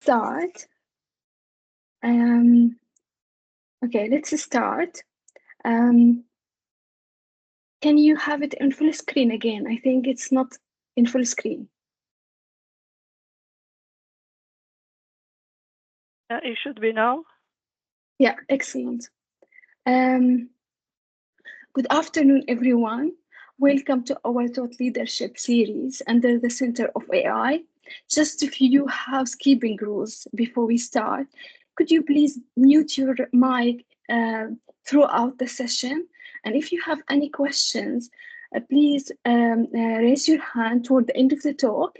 start. Okay, let's start. Can you have it in full screen again? I think it's not in full screen. It should be now. Yeah, excellent. Good afternoon, everyone. Welcome to our Thought Leadership series under the Center of AI. Just a few housekeeping rules before we start. Could you please mute your mic throughout the session? And if you have any questions, please raise your hand toward the end of the talk.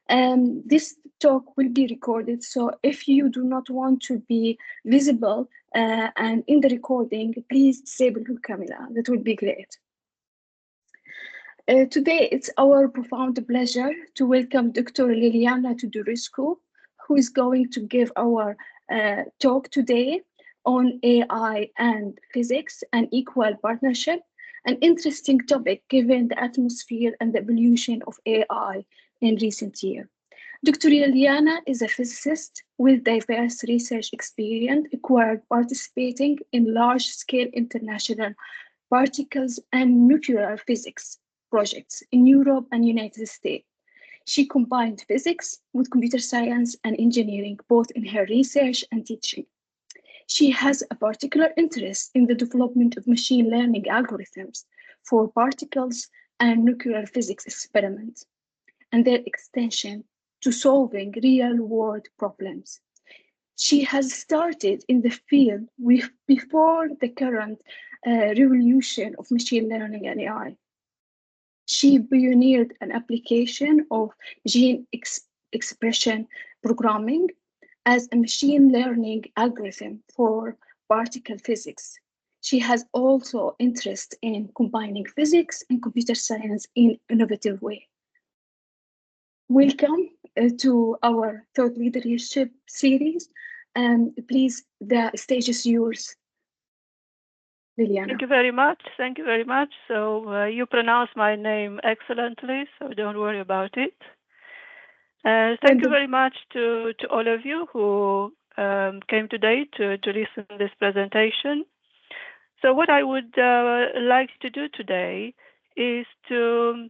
This talk will be recorded, so if you do not want to be visible and in the recording, please disable your camera. That would be great. Today, it's our profound pleasure to welcome Dr. Liliana Teodorescu, who is going to give our talk today on AI and physics and equal partnership, an interesting topic given the atmosphere and the evolution of AI in recent years. Dr. Liliana is a physicist with diverse research experience acquired participating in large-scale international particles and nuclear physics projects in Europe and United States. She combined physics with computer science and engineering, both in her research and teaching. She has a particular interest in the development of machine learning algorithms for particles and nuclear physics experiments, and their extension to solving real-world problems. She has started in the field before the current revolution of machine learning and AI. She pioneered an application of gene expression programming as a machine learning algorithm for particle physics. She has also interest in combining physics and computer science in innovative way. Welcome to our Thought Leadership series. Please, the stage is yours, Liliana. Thank you very much. Thank you very much. So you pronounce my name excellently, so don't worry about it. Thank you very much to all of you who came today to listen to this presentation. So what I would like to do today is to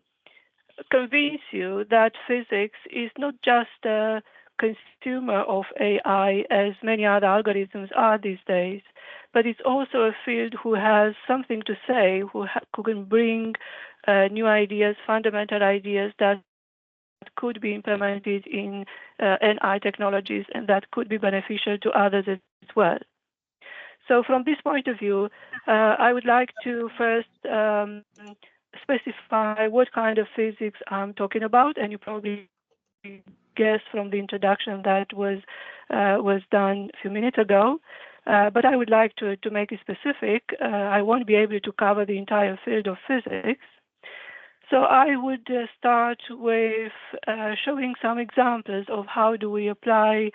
convince you that physics is not just a consumer of AI as many other algorithms are these days, but it's also a field who has something to say, who can bring new ideas, fundamental ideas that could be implemented in NI technologies and that could be beneficial to others as well. So from this point of view, I would like to first specify what kind of physics I'm talking about, and you probably guessed from the introduction that was done a few minutes ago. But I would like to make it specific. I won't be able to cover the entire field of physics. So I would start with showing some examples of how do we apply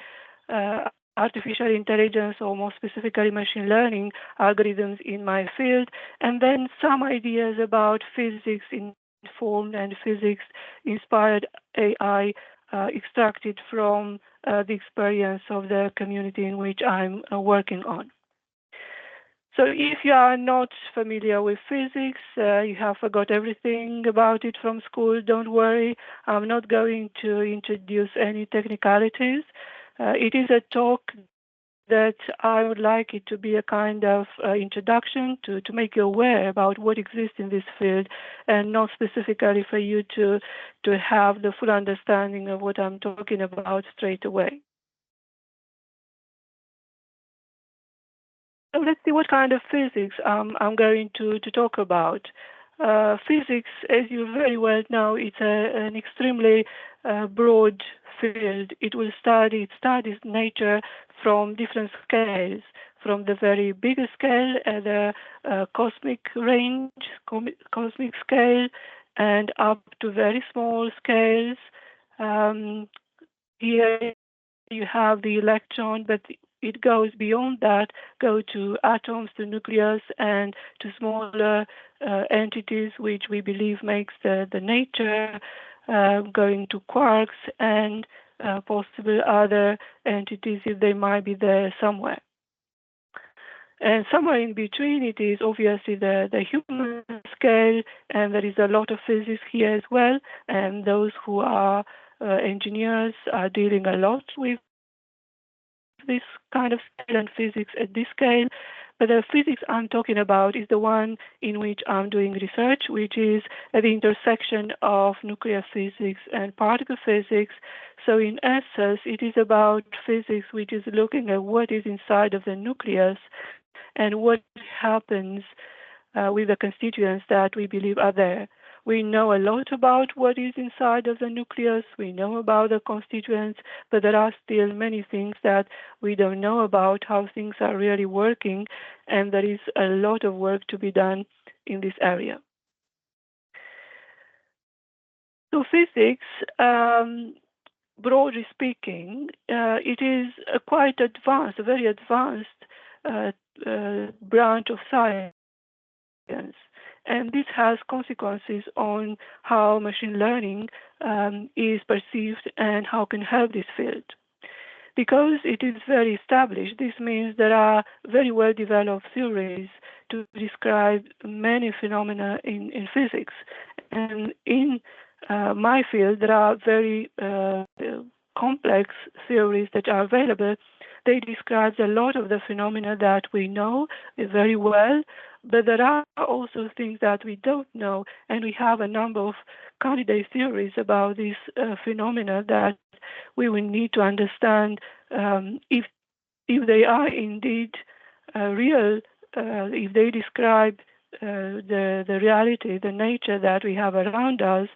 artificial intelligence, or more specifically machine learning algorithms in my field, and then some ideas about physics informed and physics inspired AI extracted from the experience of the community in which I'm working on. So if you are not familiar with physics, you have forgot everything about it from school, don't worry. I'm not going to introduce any technicalities. It is a talk that I would like it to be a kind of introduction to make you aware about what exists in this field, and not specifically for you to have the full understanding of what I'm talking about straight away. So let's see what kind of physics I'm going to talk about. Physics, as you very well know, it's an extremely broad field. It studies nature from different scales, from the very biggest scale at the cosmic range, cosmic scale, and up to very small scales. Here you have the electron, but it goes beyond that, go to atoms, to nucleus, and to smaller entities, which we believe makes the nature, going to quarks, and possible other entities if they might be there somewhere. And somewhere in between, it is obviously the human scale, and there is a lot of physics here as well. And those who are engineers are dealing a lot with this kind of scale and physics at this scale. But the physics I'm talking about is the one in which I'm doing research, which is at the intersection of nuclear physics and particle physics. So in essence, it is about physics which is looking at what is inside of the nucleus and what happens with the constituents that we believe are there. We know a lot about what is inside of the nucleus, we know about the constituents, but there are still many things that we don't know about, how things are really working, and there is a lot of work to be done in this area. So physics, broadly speaking, it is a quite advanced, a very advanced branch of science. And this has consequences on how machine learning is perceived and how can help this field. Because it is very established, this means there are very well developed theories to describe many phenomena in physics. And in my field, there are very complex theories that are available. They describe a lot of the phenomena that we know very well, but there are also things that we don't know, and we have a number of candidate theories about these phenomena that we will need to understand if they are indeed real, if they describe the reality, the nature that we have around us,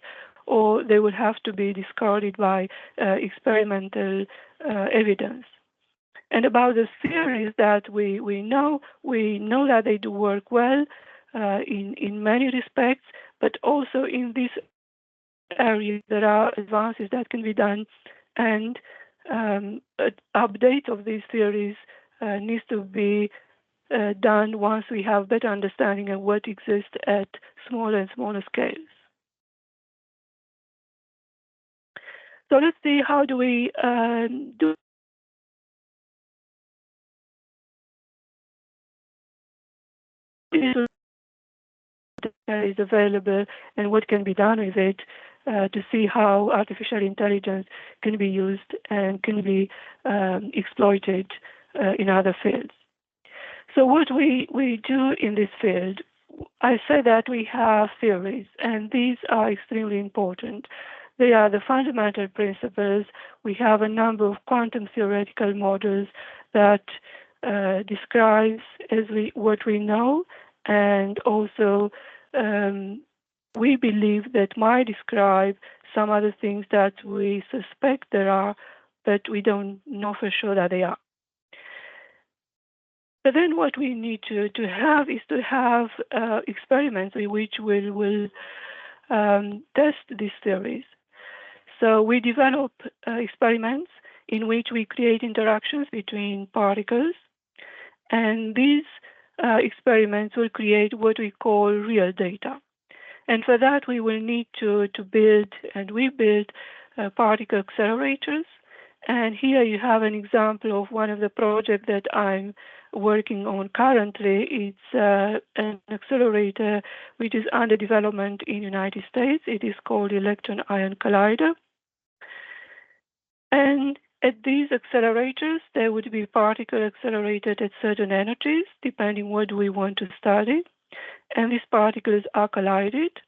or they would have to be discarded by experimental evidence. And about the theories that we know that they do work well in many respects, but also in this area there are advances that can be done, and update of these theories needs to be done once we have better understanding of what exists at smaller and smaller scales. So let's see, how do we do this that is available and what can be done with it to see how artificial intelligence can be used and can be exploited in other fields. So what we do in this field, I say that we have theories, and these are extremely important. They are the fundamental principles. We have a number of quantum theoretical models that describes what we know, and also we believe that might describe some other things that we suspect there are, but we don't know for sure that they are. But then what we need to have is to have experiments in which we will test these theories. So we develop experiments in which we create interactions between particles, and these experiments will create what we call real data. And for that, we will need to build, and we build particle accelerators. And here you have an example of one of the projects that I'm working on currently. It's an accelerator which is under development in the United States. It is called Electron-Ion Collider. And at these accelerators, there would be particles accelerated at certain energies, depending what we want to study. And these particles are collided.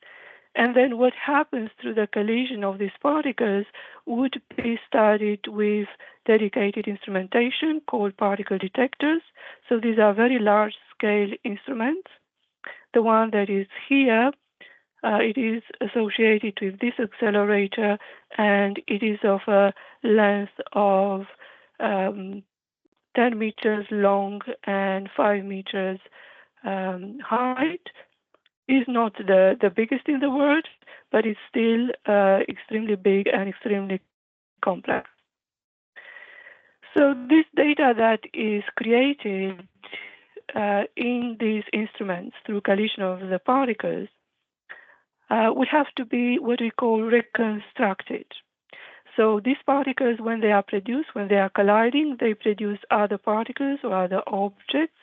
And then what happens through the collision of these particles would be studied with dedicated instrumentation called particle detectors. So these are very large-scale instruments. The one that is here, it is associated with this accelerator, and it is of a length of 10 meters long and 5 meters height. Is not the biggest in the world, but it's still extremely big and extremely complex. So this data that is created in these instruments through collision of the particles would have to be what we call reconstructed. So these particles, when they are produced, when they are colliding, they produce other particles or other objects.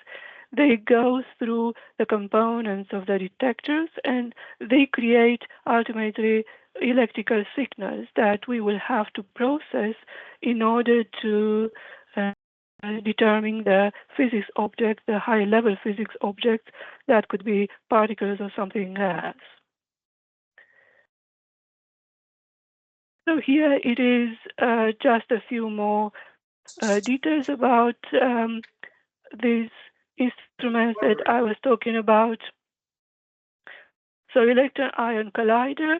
They go through the components of the detectors, and they create ultimately electrical signals that we will have to process in order to determine the physics object, the high level physics object that could be particles or something else. So here it is just a few more details about these instruments that I was talking about. So electron-ion collider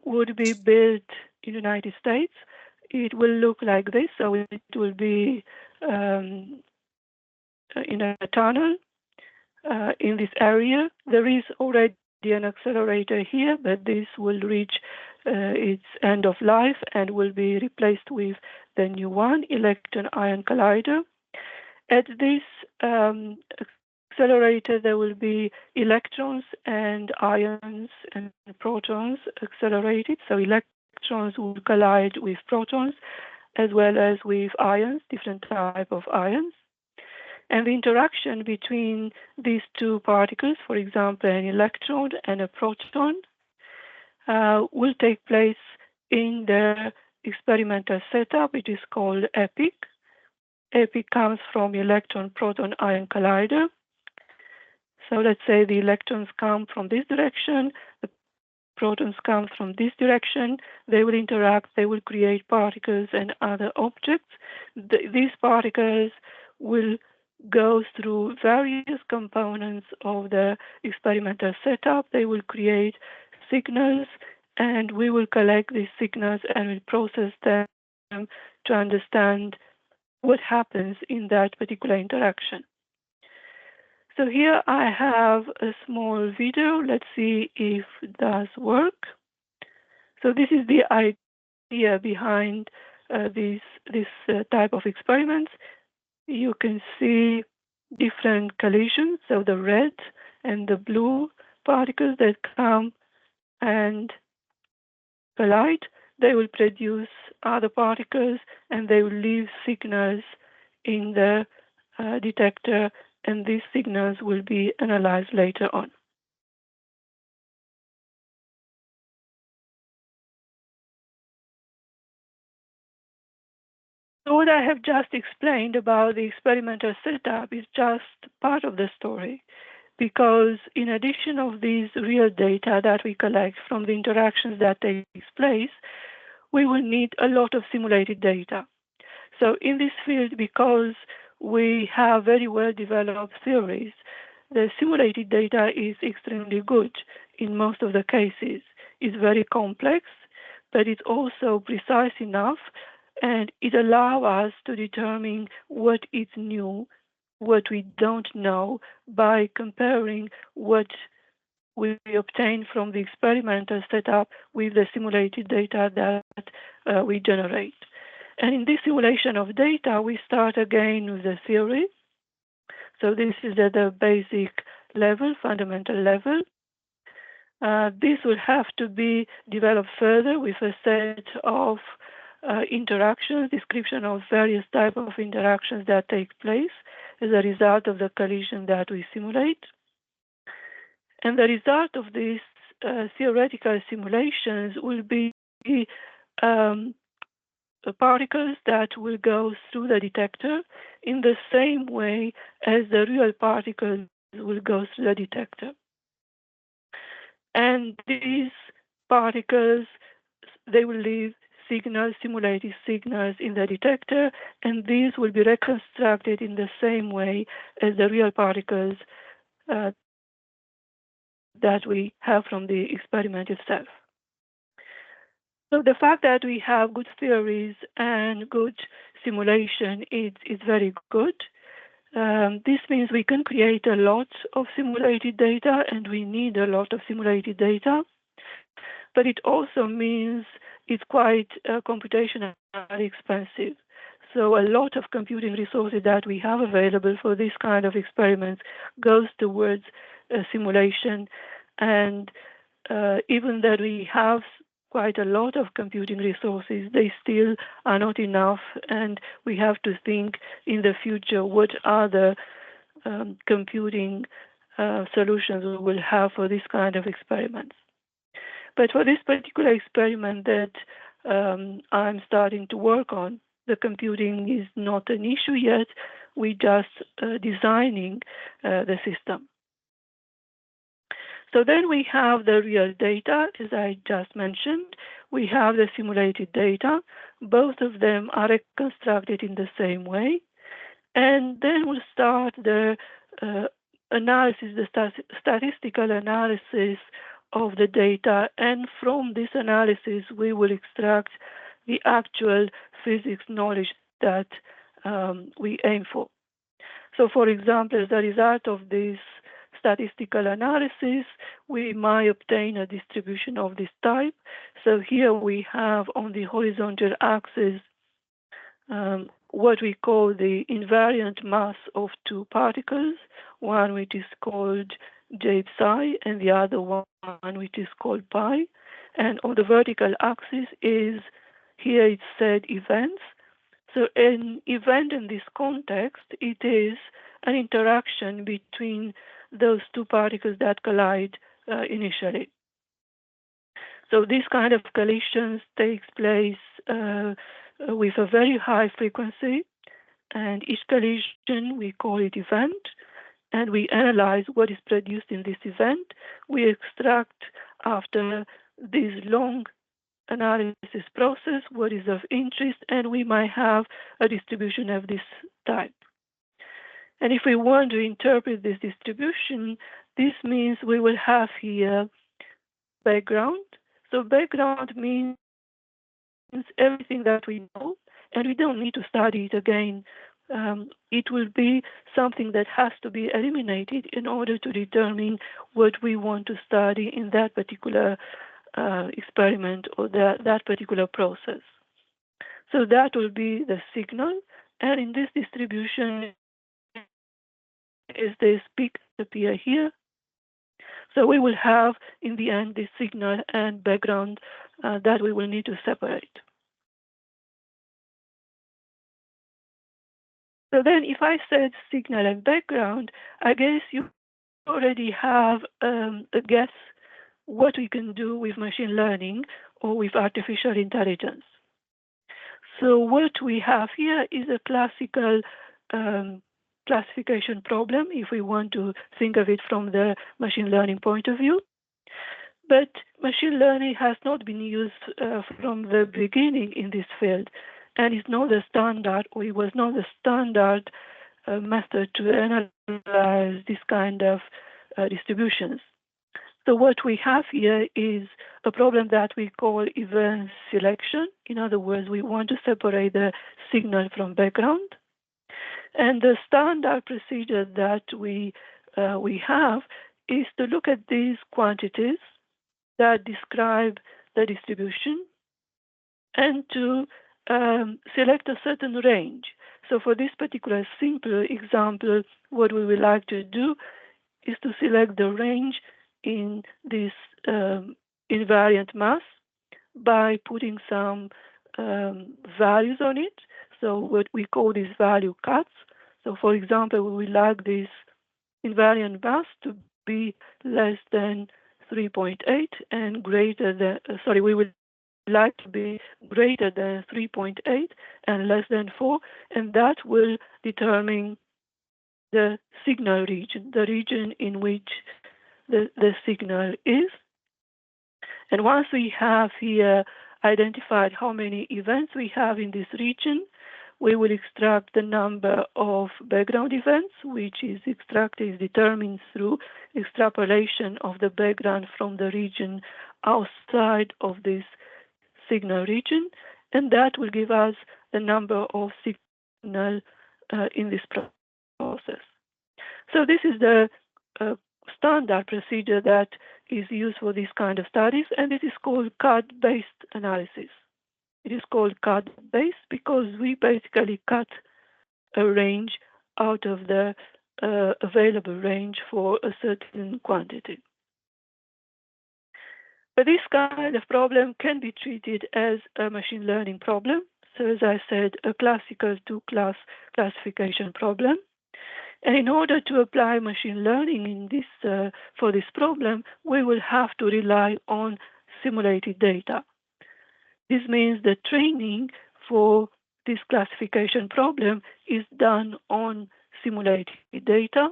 would be built in the United States. It will look like this. So it will be in a tunnel in this area. There is already an accelerator here, but this will reach its end of life and will be replaced with the new one, electron-ion collider. At this accelerator, there will be electrons and ions and protons accelerated. So electrons will collide with protons as well as with ions, different type of ions. And the interaction between these two particles, for example, an electron and a proton, will take place in the experimental setup. It is called EPIC. EPIC comes from electron-proton-ion collider. So let's say the electrons come from this direction, the protons come from this direction. They will interact, they will create particles and other objects. These particles will go through various components of the experimental setup. They will create signals, and we will collect these signals and will process them to understand what happens in that particular interaction. So here I have a small video. Let's see if it does work. So this is the idea behind this type of experiments. You can see different collisions, so the red and the blue particles that come and collide. They will produce other particles, and they will leave signals in the detector, and these signals will be analyzed later on. So what I have just explained about the experimental setup is just part of the story, because in addition of these real data that we collect from the interactions that take place, we will need a lot of simulated data. So in this field, because we have very well developed theories, the simulated data is extremely good in most of the cases. It's very complex, but it's also precise enough, and it allows us to determine what is new, what we don't know, by comparing what we obtain from the experimental setup with the simulated data that we generate. And in this simulation of data, we start again with the theory. So this is at the basic level, fundamental level. This will have to be developed further with a set of interactions, description of various types of interactions that take place as a result of the collision that we simulate. And the result of these theoretical simulations will be particles that will go through the detector in the same way as the real particles will go through the detector. And these particles, they will leave signals, simulated signals in the detector, and these will be reconstructed in the same way as the real particles that we have from the experiment itself. So the fact that we have good theories and good simulation is very good. This means we can create a lot of simulated data, and we need a lot of simulated data. But it also means it's quite computationally expensive. So a lot of computing resources that we have available for this kind of experiments goes towards simulation. And even that we have quite a lot of computing resources, they still are not enough, and we have to think in the future what other computing solutions we will have for this kind of experiments. But for this particular experiment that I'm starting to work on, the computing is not an issue yet. We're just designing the system. So then we have the real data, as I just mentioned. We have the simulated data. Both of them are reconstructed in the same way. And then we'll start the analysis, the statistical analysis of the data. And from this analysis, we will extract the actual physics knowledge that we aim for. So, for example, as a result of this statistical analysis, we might obtain a distribution of this type. So here we have on the horizontal axis what we call the invariant mass of two particles, one which is called j psi and the other one which is called pi. And on the vertical axis is, here it's said events. So an event in this context, it is an interaction between those two particles that collide initially. So this kind of collisions takes place with a very high frequency, and each collision, we call it event, and we analyze what is produced in this event. We extract, after this long analysis process, what is of interest, and we might have a distribution of this type. And if we want to interpret this distribution, this means we will have here background. So background means everything that we know, and we don't need to study it again. It will be something that has to be eliminated in order to determine what we want to study in that particular experiment or that particular process. So that will be the signal, and in this distribution is this peak appear here. So we will have in the end the signal and background that we will need to separate. So then if I said signal and background, I guess you already have a guess what we can do with machine learning or with artificial intelligence. So what we have here is a classical classification problem, if we want to think of it from the machine learning point of view. But machine learning has not been used from the beginning in this field, and it's not the standard, or it was not the standard method to analyze this kind of distributions. So what we have here is a problem that we call event selection. In other words, we want to separate the signal from background. And the standard procedure that we have is to look at these quantities that describe the distribution and to select a certain range. So for this particular simple example, what we would like to do is to select the range in this invariant mass by putting some values on it. So what we call this value cuts. So for example, we would like this invariant mass to be less than 3.8 and greater than, we would like to be greater than 3.8 and less than 4, and that will determine the signal region, the region in which the signal is. And once we have here identified how any events we have in this region, we will extract the number of background events, which is determined through extrapolation of the background from the region outside of this signal region, and that will give us the number of signal in this process. So this is the standard procedure that is used for this kind of studies, and this is called cut-based analysis. It is called cut-based because we basically cut a range out of the available range for a certain quantity. But this kind of problem can be treated as a machine learning problem. So as I said, a classical two-class classification problem. And in order to apply machine learning in this, for this problem, we will have to rely on simulated data. This means the training for this classification problem is done on simulated data.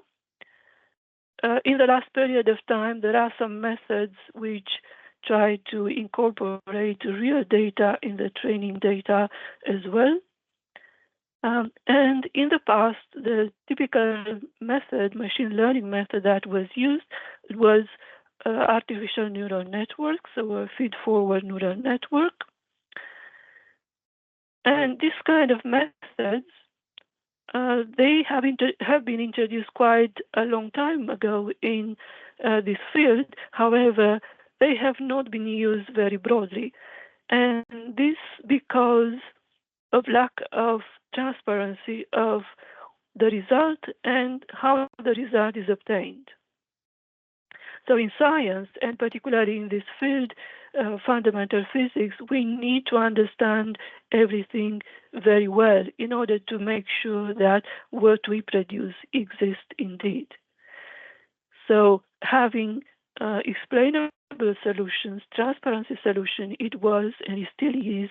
In the last period of time, there are some methods which try to incorporate real data in the training data as well. And in the past, the typical method, machine learning method that was used was artificial neural networks, so a feed-forward neural network. And this kind of methods, they have been introduced quite a long time ago in this field. However, they have not been used very broadly. And this because of lack of transparency of the result and how the result is obtained. So in science, and particularly in this field, fundamental physics, we need to understand everything very well in order to make sure that what we produce exists indeed. So having explainable solutions, transparency solution, it was and it still is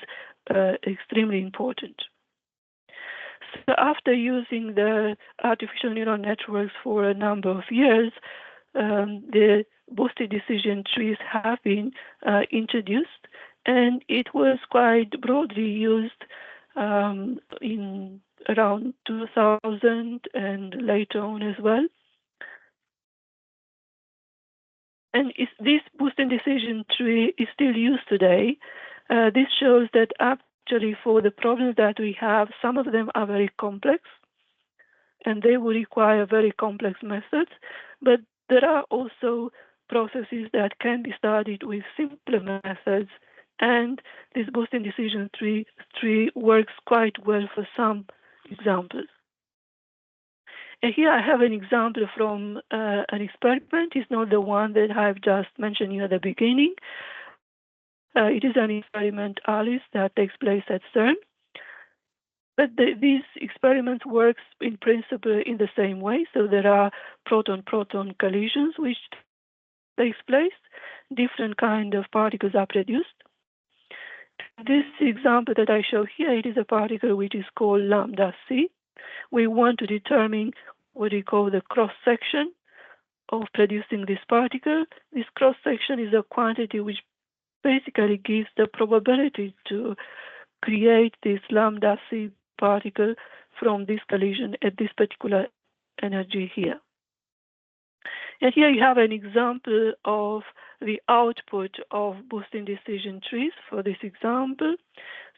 extremely important. So after using the artificial neural networks for a number of years, the boosted decision trees have been introduced, and it was quite broadly used in around 2000 and later on as well. And this boosted decision tree is still used today. This shows that actually for the problems that we have, some of them are very complex, and they will require very complex methods, but there are also processes that can be studied with simpler methods, and this boosted decision tree works quite well for some examples. And here I have an example from an experiment. It's not the one that I've just mentioned at the beginning. It is an experiment, ALICE, that takes place at CERN. But these experiments work in principle in the same way. So there are proton-proton collisions which takes place. Different kind of particles are produced. This example that I show here, it is a particle which is called lambda c. We want to determine what we call the cross-section of producing this particle. This cross-section is a quantity which basically gives the probability to create this lambda c particle from this collision at this particular energy here. And here you have an example of the output of boosting decision trees for this example.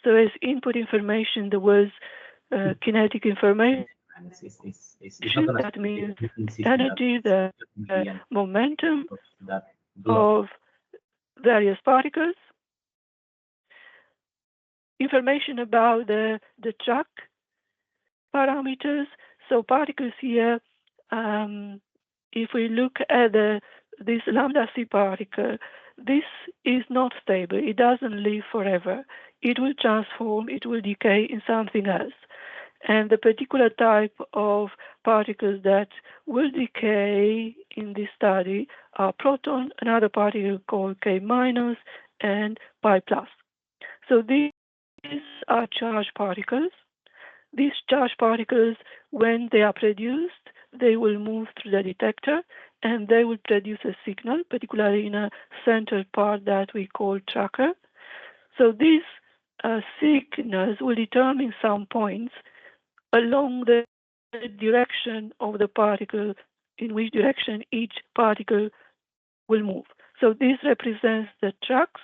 So as input information, there was kinetic information. That means energy, the momentum of various particles. Information about the track parameters. So particles here, if we look at this lambda c particle, this is not stable. It doesn't live forever. It will transform, it will decay in something else. And the particular type of particles that will decay in this study are proton, another particle called K-, and pi+. So these are charged particles. These charged particles, when they are produced, they will move through the detector and they will produce a signal, particularly in a central part that we call tracker. So these signals will determine some points along the direction of the particle, in which direction each particle will move. So this represents the tracks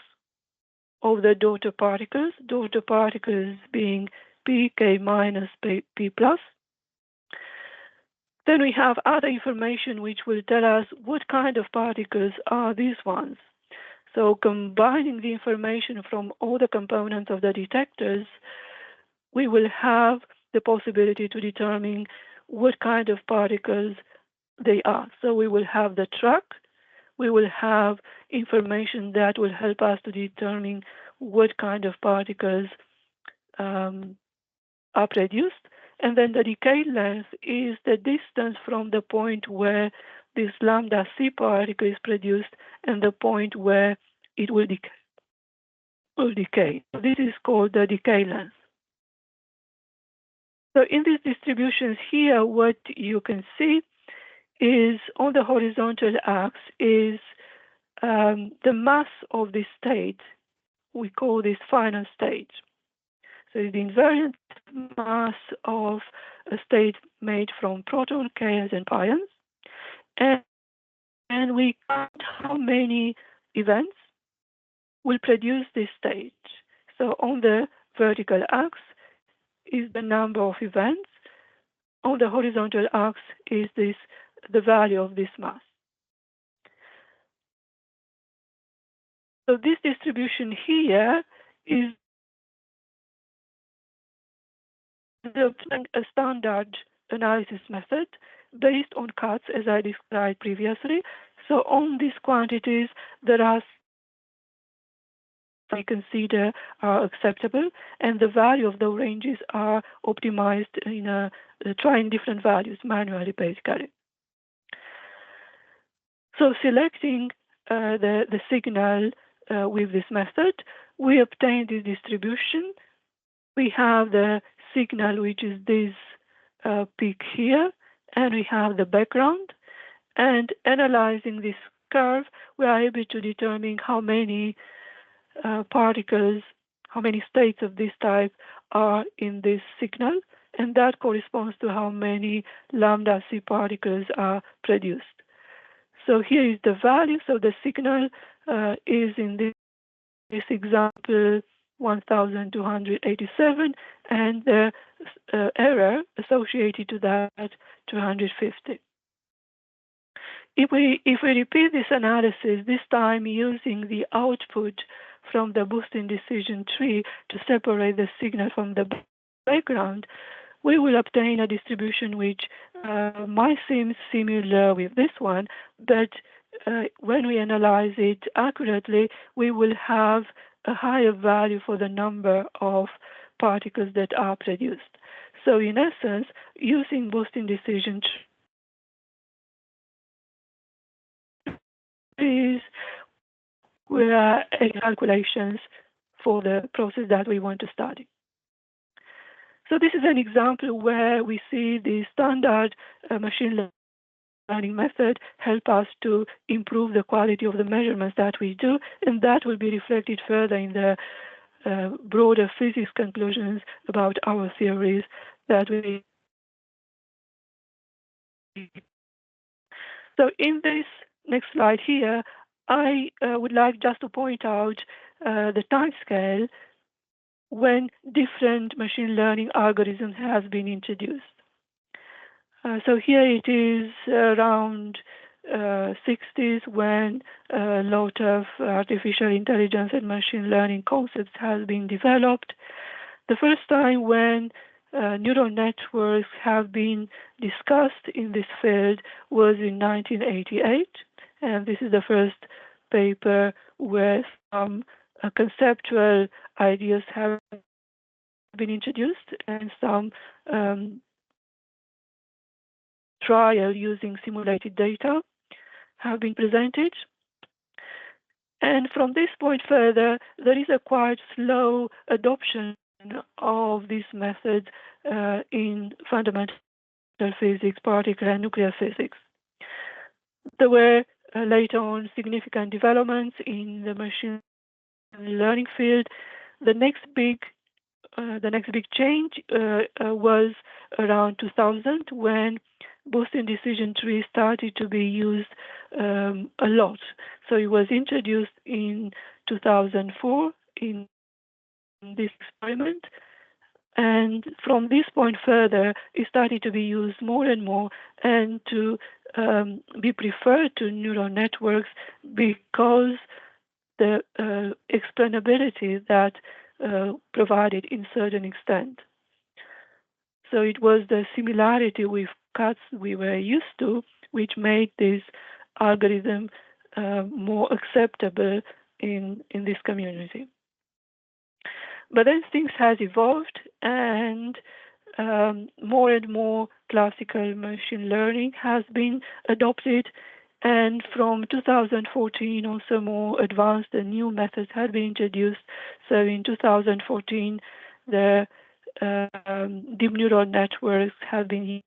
of the daughter particles being P, K-, P+. Then we have other information which will tell us what kind of particles are these ones. So combining the information from all the components of the detectors, we will have the possibility to determine what kind of particles they are. So we will have the track, we will have information that will help us to determine what kind of particles are produced. And then the decay length is the distance from the point where this lambda c particle is produced and the point where it will decay. So this is called the decay length. So in these distributions here, what you can see is on the horizontal axis is the mass of the state. We call this final state. So it's the invariant mass of a state made from protons, kaons, and pions. And we count how many events will produce this state. So on the vertical axis is the number of events. On the horizontal axis is the value of this mass. So this distribution here is a standard analysis method based on cuts, as I described previously. So on these quantities, there are we consider are acceptable, and the value of the ranges are optimized in trying different values manually, basically. So selecting the signal with this method, we obtain this distribution. We have the signal, which is this peak here, and we have the background. And analyzing this curve, we are able to determine how many particles, how many states of this type are in this signal, and that corresponds to how many lambda c particles are produced. So here is the value. So the signal is in this example 1287, and the error associated to that 250. If we repeat this analysis, this time using the output from the boosting decision tree to separate the signal from the background, we will obtain a distribution which might seem similar with this one, but when we analyze it accurately, we will have a higher value for the number of particles that are produced. So in essence, using boosting decision trees, we are calculations for the process that we want to study. So this is an example where we see the standard machine learning method help us to improve the quality of the measurements that we do, and that will be reflected further in the broader physics conclusions about our theories that we. So in this next slide here, I would like just to point out the time scale when different machine learning algorithms has been introduced. So here it is around 60s when a lot of artificial intelligence and machine learning concepts has been developed. The first time when neural networks have been discussed in this field was in 1988, and this is the first paper where some conceptual ideas have been introduced and some trial using simulated data have been presented. And from this point further, there is a quite slow adoption of these methods in fundamental physics, particle and nuclear physics. There were later on significant developments in the machine learning field. The next big change was around 2000 when boosting decision trees started to be used a lot. So it was introduced in 2004 in this experiment. And from this point further, it started to be used more and more and to be preferred to neural networks because the explainability that provided in certain extent. So it was the similarity with cuts we were used to, which made this algorithm more acceptable in this community. But then things has evolved, and more and more classical machine learning has been adopted. And from 2014, also more advanced and new methods have been introduced. So in 2014, the deep neural networks have been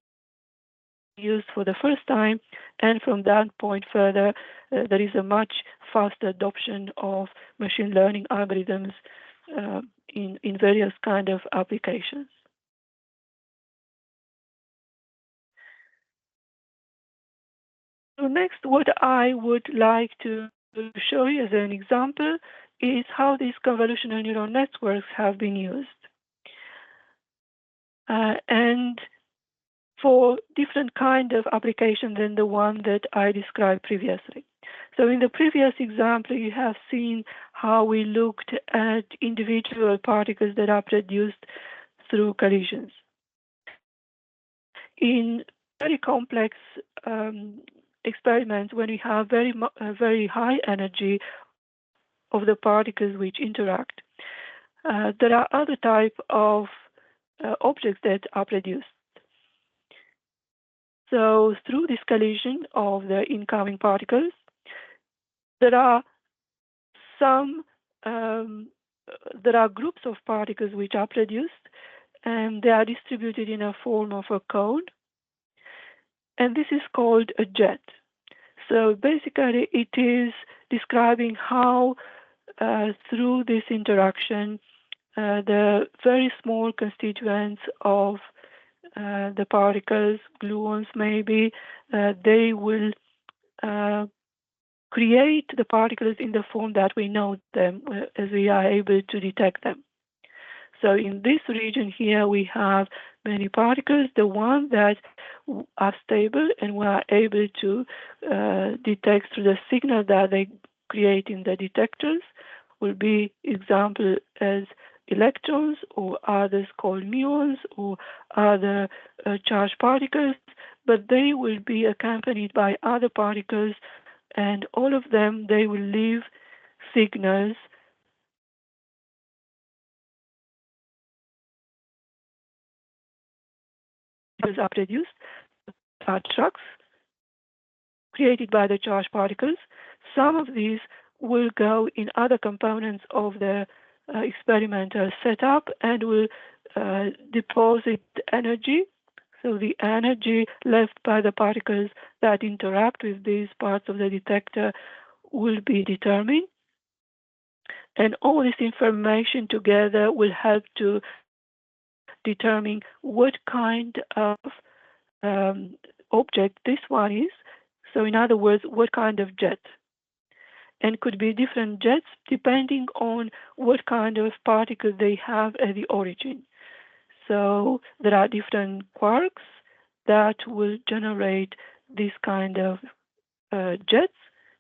used for the first time, and from that point further, there is a much faster adoption of machine learning algorithms in various kind of applications. So next, what I would like to show you as an example is how these convolutional neural networks have been used. And for different kind of application than the one that I described previously. So in the previous example, you have seen how we looked at individual particles that are produced through collisions. In very complex experiments, when we have very high energy of the particles which interact, there are other type of objects that are produced. So through this collision of the incoming particles, there are groups of particles which are produced, and they are distributed in a form of a cone, and this is called a jet. So basically, it is describing how through this interaction, the very small constituents of the particles, gluons maybe, they will create the particles in the form that we know them as we are able to detect them. So in this region here, we have many particles, the ones that are stable and we are able to detect through the signal that they create in the detectors will be example as electrons or others called muons or other charged particles, but they will be accompanied by other particles, and all of them, they will leave signals are produced, are trucks created by the charged particles. Some of these will go in other components of the experimental setup and will deposit energy. So the energy left by the particles that interact with these parts of the detector will be determined. And all this information together will help to determine what kind of object this one is. So in other words, what kind of jet. And could be different jets depending on what kind of particle they have at the origin. So there are different quarks that will generate this kind of jets.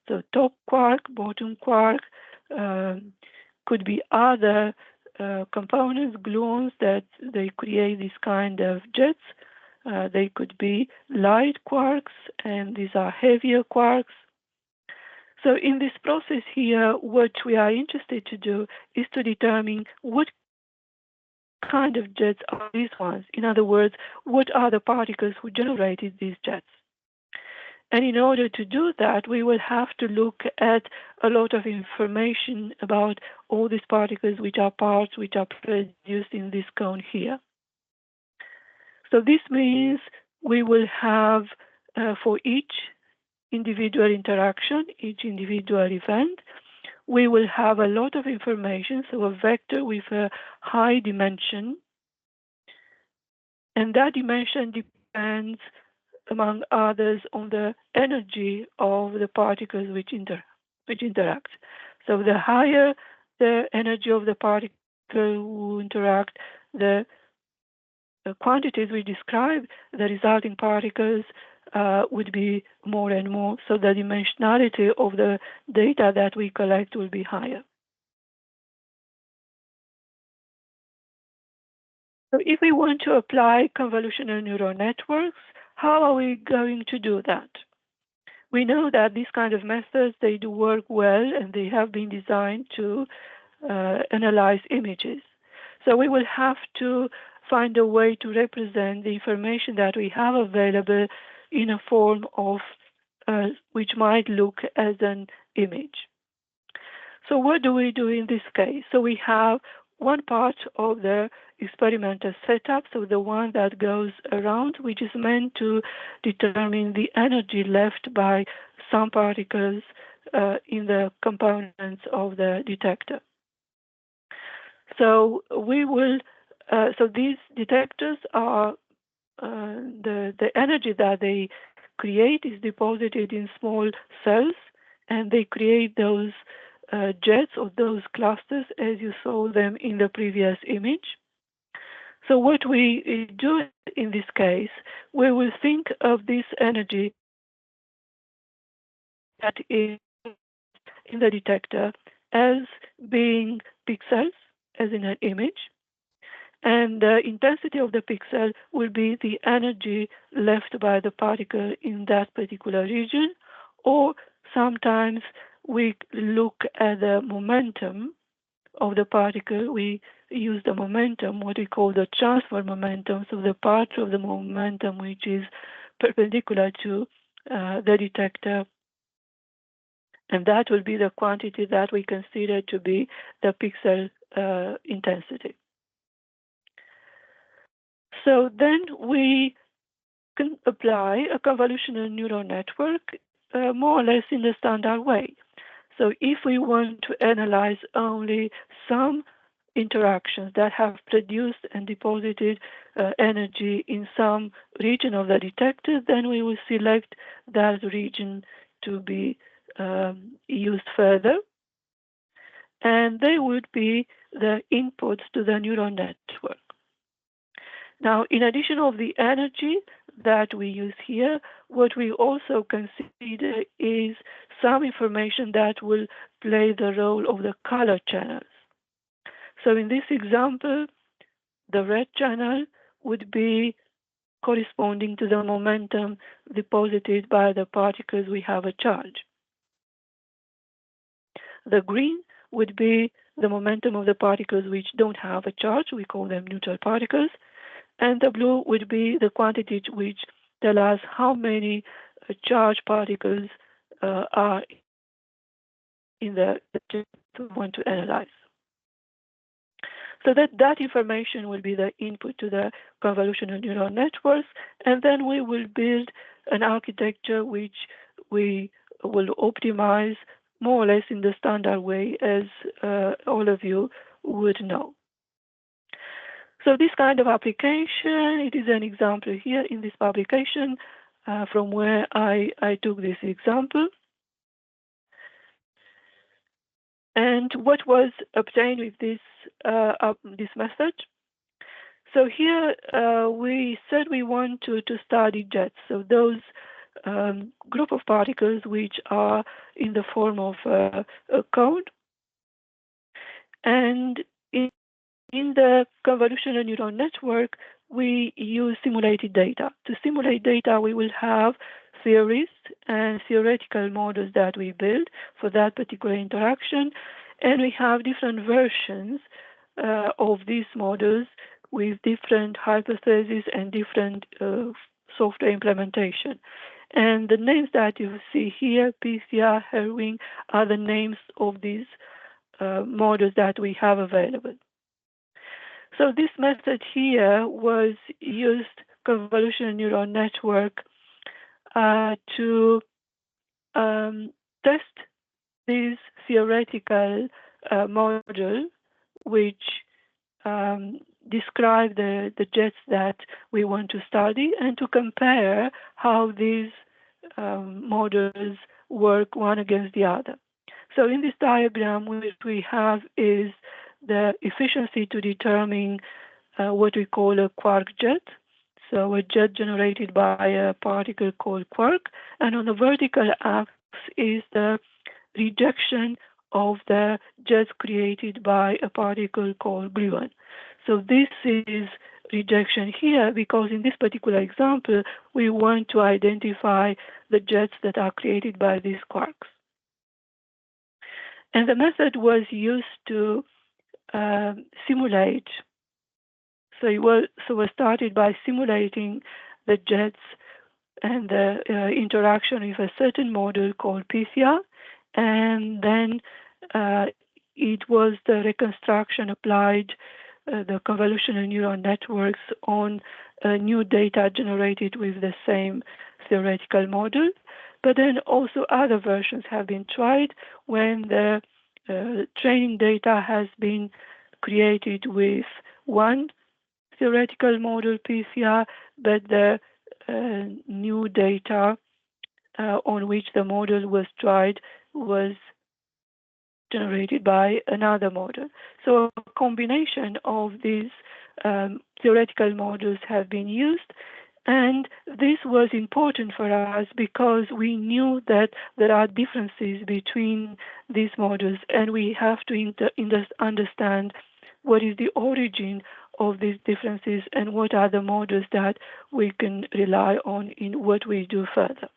So top quark, bottom quark, could be other components, gluons, that they create this kind of jets. They could be light quarks, and these are heavier quarks. So in this process here, what we are interested to do is to determine what kind of jets are these ones. In other words, what are the particles who generated these jets? And in order to do that, we will have to look at a lot of information about all these particles, which are parts which are produced in this cone here. So this means we will have, for each individual interaction, each individual event, we will have a lot of information, so a vector with a high dimension. And that dimension depends, among others, on the energy of the particles which interact. So the higher the energy of the particle who interact, the quantities we describe, the resulting particles would be more and more, so the dimensionality of the data that we collect will be higher. So if we want to apply convolutional neural networks, how are we going to do that? we know that these kind of methods, they do work well, and they have been designed to analyze images. So we will have to find a way to represent the information that we have available in a form of which might look as an image. So what do we do in this case? So we have one part of the experimental setup, so the one that goes around, which is meant to determine the energy left by some particles in the components of the detector. So we will. So these detectors are the energy that they create is deposited in small cells, and they create those jets or those clusters as you saw them in the previous image. So what we do in this case, we will think of this energy that is in the detector as being pixels, as in an image, and the intensity of the pixel will be the energy left by the particle in that particular region, or sometimes we look at the momentum of the particle. We use the momentum, what we call the transfer momentum, so the part of the momentum which is perpendicular to the detector, and that will be the quantity that we consider to be the pixel intensity. So then we can apply a convolutional neural network more or less in the standard way. So if we want to analyze only some interactions that have produced and deposited energy in some region of the detector, then we will select that region to be used further. And they would be the inputs to the neural network. Now, in addition of the energy that we use here, what we also consider is some information that will play the role of the color channels. So in this example, the red channel would be corresponding to the momentum deposited by the particles we have a charge. The green would be the momentum of the particles which don't have a charge. We call them neutral particles. And the blue would be the quantity which tell us how many charged particles are in the jet we want to analyze. So that information will be the input to the convolutional neural networks, and then we will build an architecture which we will optimize more or less in the standard way, as all of you would know. So this kind of application, it is an example here in this publication from where I took this example. And what was obtained with this method? So here we said we want to study jets, so those group of particles which are in the form of a cone. And in the convolutional neural network, we use simulated data. To simulate data, we will have theories and theoretical models that we build for that particular interaction. And we have different versions of these models with different hypotheses and different software implementation. And the names that you see here, PCR, Herwing, are the names of these models that we have available. So this method here was used convolutional neural network to test this theoretical model, which describe the jets that we want to study, and to compare how these models work one against the other. So in this diagram, what we have is the efficiency to determine what we call a quark jet. So a jet generated by a particle called quark, and on the vertical axis is the rejection of the jets created by a particle called gluon. So this is rejection here because in this particular example, we want to identify the jets that are created by these quarks. And the method was used to simulate. So it was started by simulating the jets and the interaction with a certain model called Pythia, and then it was the reconstruction applied the convolutional neural networks on new data generated with the same theoretical model. But then also other versions have been tried when the training data has been created with one theoretical model Pythia, but the new data on which the model was tried was generated by another model. So a combination of these theoretical models have been used, and this was important for us because we knew that there are differences between these models, and we have to understand what is the origin of these differences and what are the models that we can rely on in what we do further.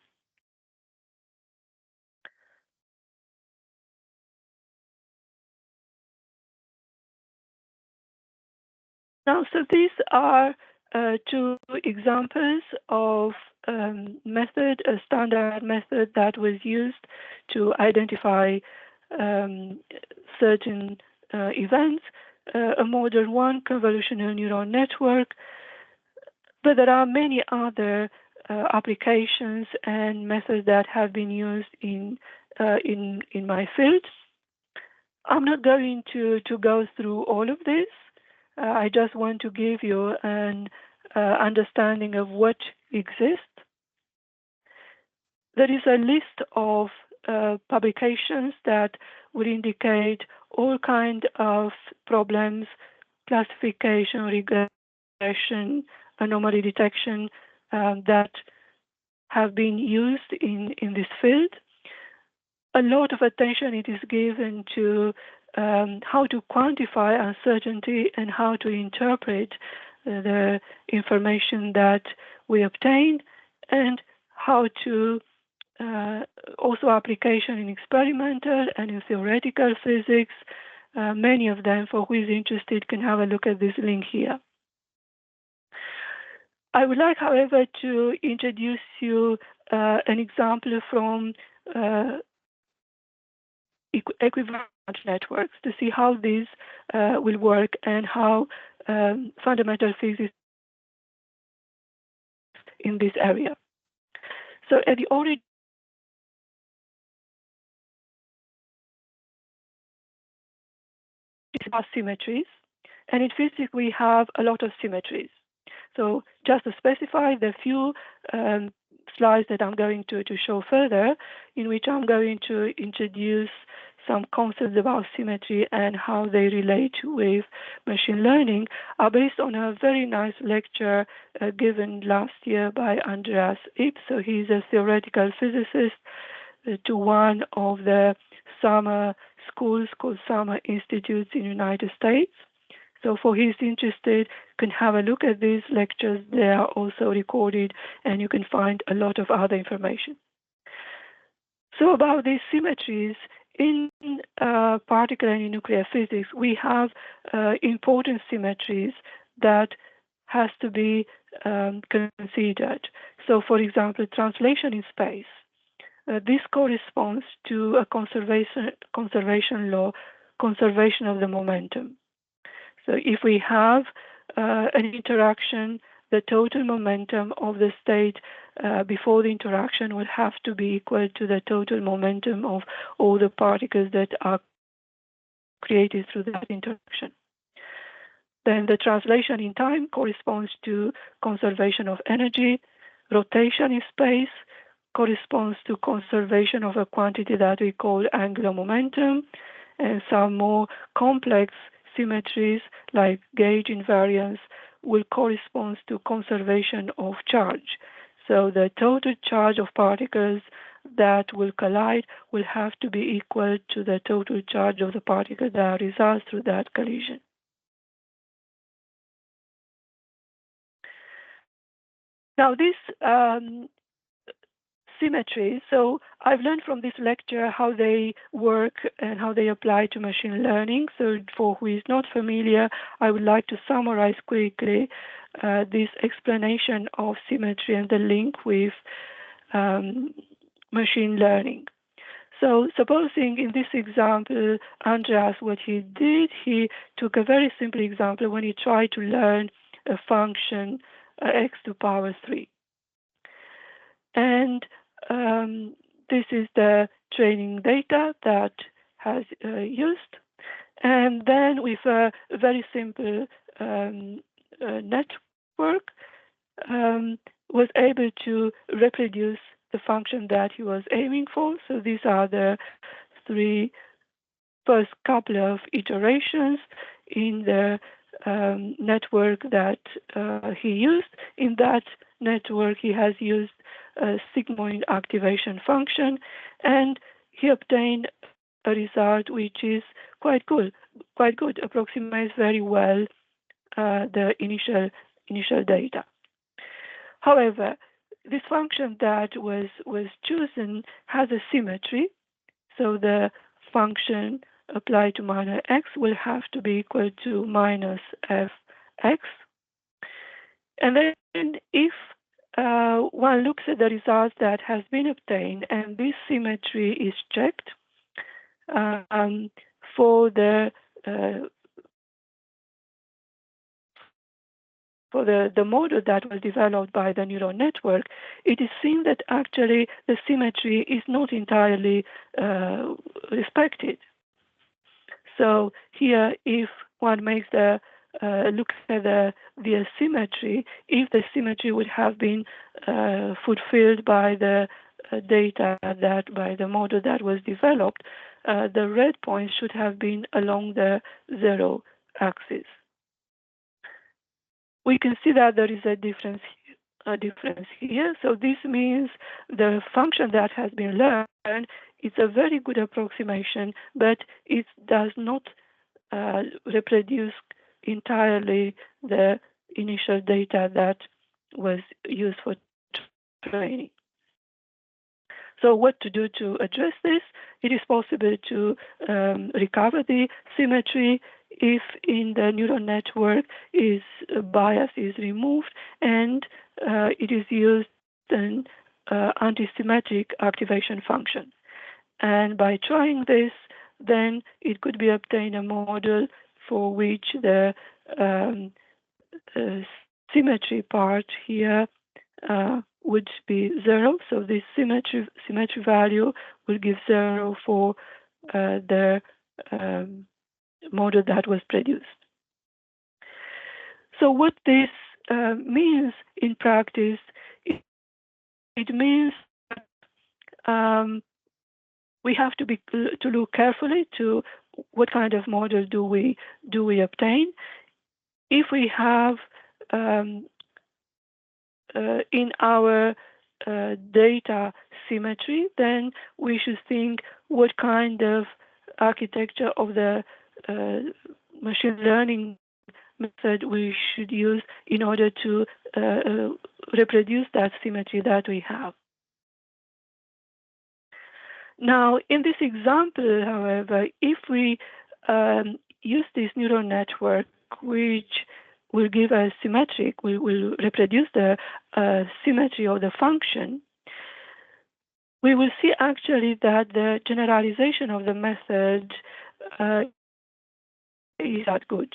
Now, so these are two examples of method, a standard method that was used to identify certain events, a modern one, convolutional neural network, but there are many other applications and methods that have been used in my field. I'm not going to go through all of this. I just want to give you an understanding of what exists. There is a list of publications that would indicate all kinds of problems, classification, regression, anomaly detection that have been used in this field. A lot of attention it is given to how to quantify uncertainty and how to interpret the information that we obtain, and how to also application in experimental and in theoretical physics. Many of them, for who is interested, can have a look at this link here. I would like, however, to introduce you an example from equivalent networks to see how these will work and how fundamental physics in this area. So at the origin is about symmetries, and in physics we have a lot of symmetries. So just to specify the few slides that I'm going to show further, in which I'm going to introduce some concepts about symmetry and how they relate with machine learning, are based on a very nice lecture given last year by Andreas Ip. So he's a theoretical physicist to one of the summer schools called Summer Institutes in the United States. So for who is interested, you can have a look at these lectures. They are also recorded, and you can find a lot of other information. So about these symmetries, in particle and in nuclear physics, we have important symmetries that has to be considered. So for example, translation in space. This corresponds to a conservation law, conservation of the momentum. So if we have an interaction, the total momentum of the state before the interaction would have to be equal to the total momentum of all the particles that are created through that interaction. Then the translation in time corresponds to conservation of energy. Rotation in space corresponds to conservation of a quantity that we call angular momentum, and some more complex symmetries like gauge invariance will correspond to conservation of charge. So the total charge of particles that will collide will have to be equal to the total charge of the particle that results through that collision. Now this symmetry, so I've learned from this lecture how they work and how they apply to machine learning. So for who is not familiar, I would like to summarize quickly this explanation of symmetry and the link with machine learning. So supposing in this example, Andreas, what he did, he took a very simple example when he tried to learn a function x to the power 3. And this is the training data that has used. And then with a very simple network, was able to reproduce the function that he was aiming for. So these are the first couple of iterations in the network that he used. In that network, he has used a sigmoid activation function, and he obtained a result which is quite good, approximates very well the initial data. However, this function that was chosen has a symmetry, so the function applied to minor x will have to be equal to minus fx. And then if one looks at the result that has been obtained and this symmetry is checked for the model that was developed by the neural network, it is seen that actually the symmetry is not entirely respected. So here, if one makes the looks at the asymmetry, if the symmetry would have been fulfilled by the data by the model that was developed, the red points should have been along the 0 axis. We can see that there is a difference here. So this means the function that has been learned is a very good approximation, but it does not reproduce entirely the initial data that was used for training. So what to do to address this? It is possible to recover the symmetry if in the neural network bias is removed and it is used an anti-symmetric activation function. And by trying this, then it could be obtained a model for which the symmetry part here would be 0. So this symmetry value will give 0 for the model that was produced. So what this means in practice, it means that we have to look carefully to what kind of model do we obtain. If we have in our data symmetry, then we should think what kind of architecture of the machine learning method we should use in order to reproduce that symmetry that we have. Now, in this example, however, if we use this neural network, which will give us symmetric, will reproduce the symmetry of the function, we will see actually that the generalization of the method is not good.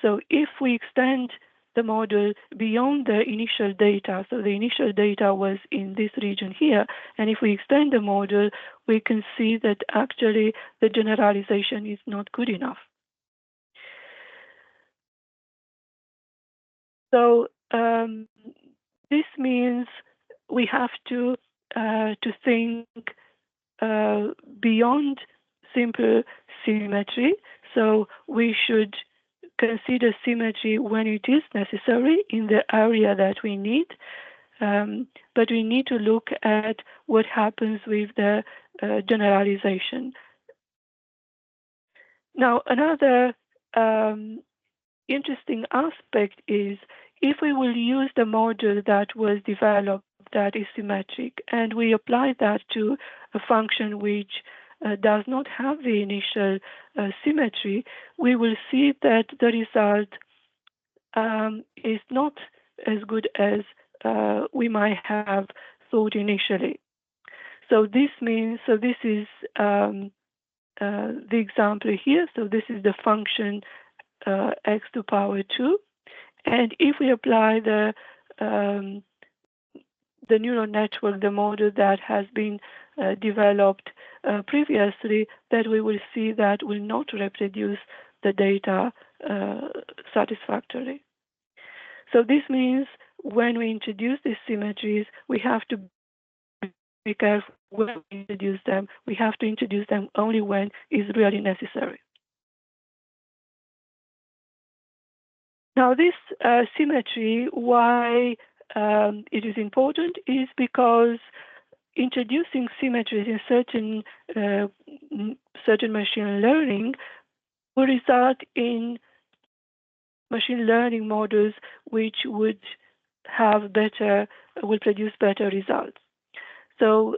So if we extend the model beyond the initial data, so the initial data was in this region here, and if we extend the model, we can see that actually the generalization is not good enough. So this means we have to think beyond simple symmetry. So we should consider symmetry when it is necessary in the area that we need, but we need to look at what happens with the generalization. Now, another interesting aspect is if we will use the model that was developed that is symmetric, and we apply that to a function which does not have the initial symmetry, we will see that the result is not as good as we might have thought initially. So this means, so this is the example here. So this is the function x to power 2. And if we apply the neural network, the model that has been developed previously, that we will see that will not reproduce the data satisfactorily. So this means when we introduce these symmetries, we have to be careful when we introduce them. We have to introduce them only when is really necessary. Now, this symmetry, why it is important is because introducing symmetries in certain machine learning will result in machine learning models which would have better, will produce better results. So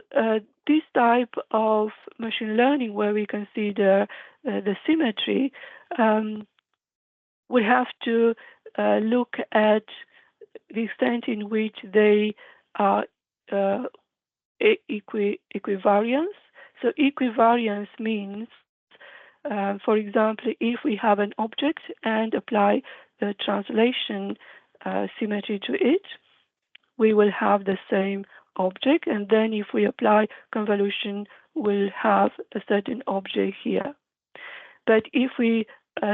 this type of machine learning, where we consider the symmetry, we have to look at the extent in which they are equivariance. So equivariance means, for example, if we have an object and apply the translation symmetry to it, we will have the same object. And then if we apply convolution, we'll have a certain object here. But if we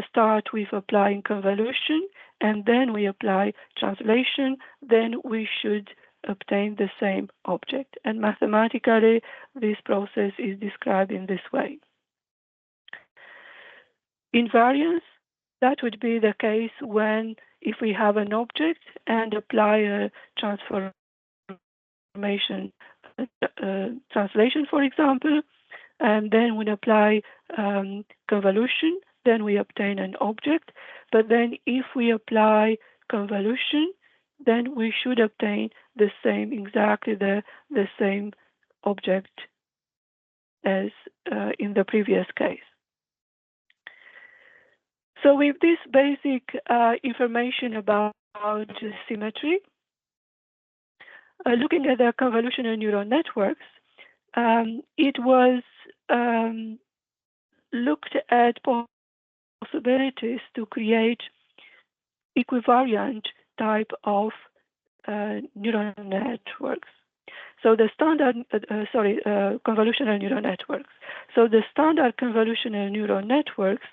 start with applying convolution and then we apply translation, then we should obtain the same object. And mathematically, this process is described in this way. Invariance, that would be the case when if we have an object and apply a transformation translation, for example, and then we apply convolution, then we obtain an object. But then if we apply convolution, then we should obtain the same, exactly the same object as in the previous case. So with this basic information about symmetry, looking at the convolutional neural networks, it was looked at possibilities to create equivariant type of neural networks. So the standard, convolutional neural networks. So the standard convolutional neural networks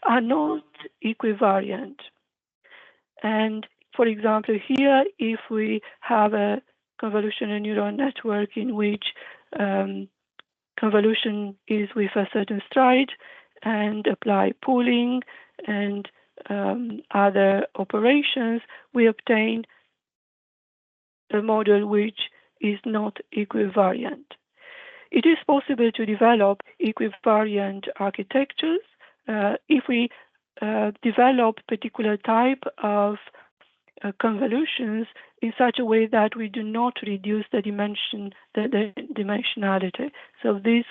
are not equivariant. And for example, here, if we have a convolutional neural network in which convolution is with a certain stride and apply pooling and other operations, we obtain a model which is not equivariant. It is possible to develop equivariant architectures if we develop particular type of convolutions in such a way that we do not reduce the dimensionality. So this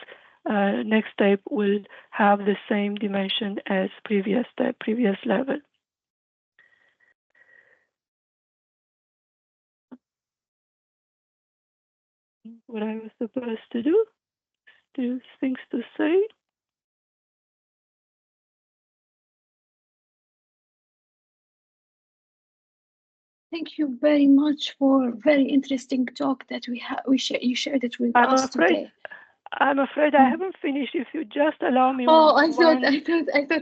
next step will have the same dimension as previous level. What I was supposed to do? Still things to say? Thank you very much for a very interesting talk that you shared it with us today. I'm afraid I haven't finished. If you just allow me. Oh, I thought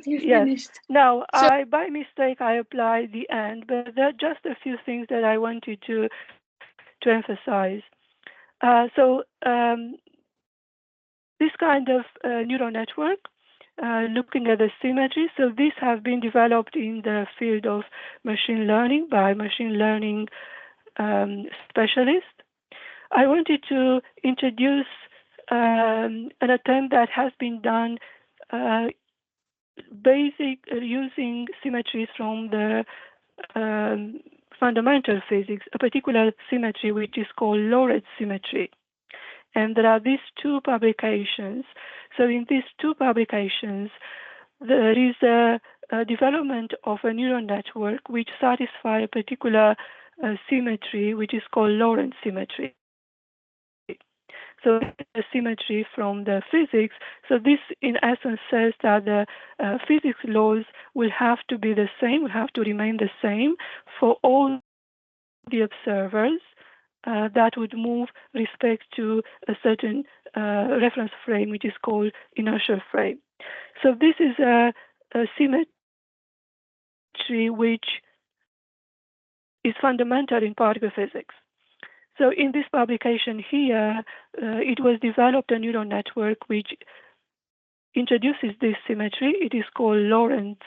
you finished. No, so, by mistake I applied the end, but there are just a few things that I wanted to emphasize. This kind of neural network, looking at the symmetry, so this has been developed in the field of machine learning by machine learning specialists. I wanted to introduce an attempt that has been done using symmetries from fundamental physics, a particular symmetry which is called Lorentz symmetry. And there are these two publications. So in these two publications, there is a development of a neural network which satisfies a particular symmetry which is called Lorentz symmetry. So the symmetry from the physics. So this, in essence, says that the physics laws will have to be the same, will have to remain the same for all the observers that would move respect to a certain reference frame, which is called inertial frame. So this is a symmetry which is fundamental in particle physics. So in this publication here, it was developed a neural network which introduces this symmetry. It is called Lorentz.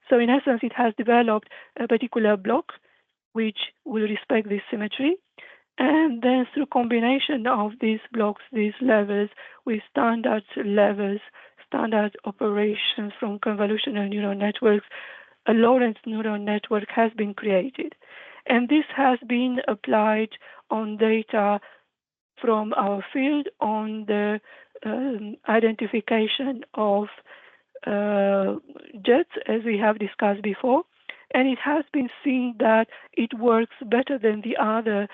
So in essence, it has developed a particular block which will respect this symmetry. And then through combination of these blocks, these levels, with standard levels, standard operations from convolutional neural networks, a Lorentz neural network has been created. And this has been applied on data from our field on the identification of jets, as we have discussed before. And it has been seen that it works better than the other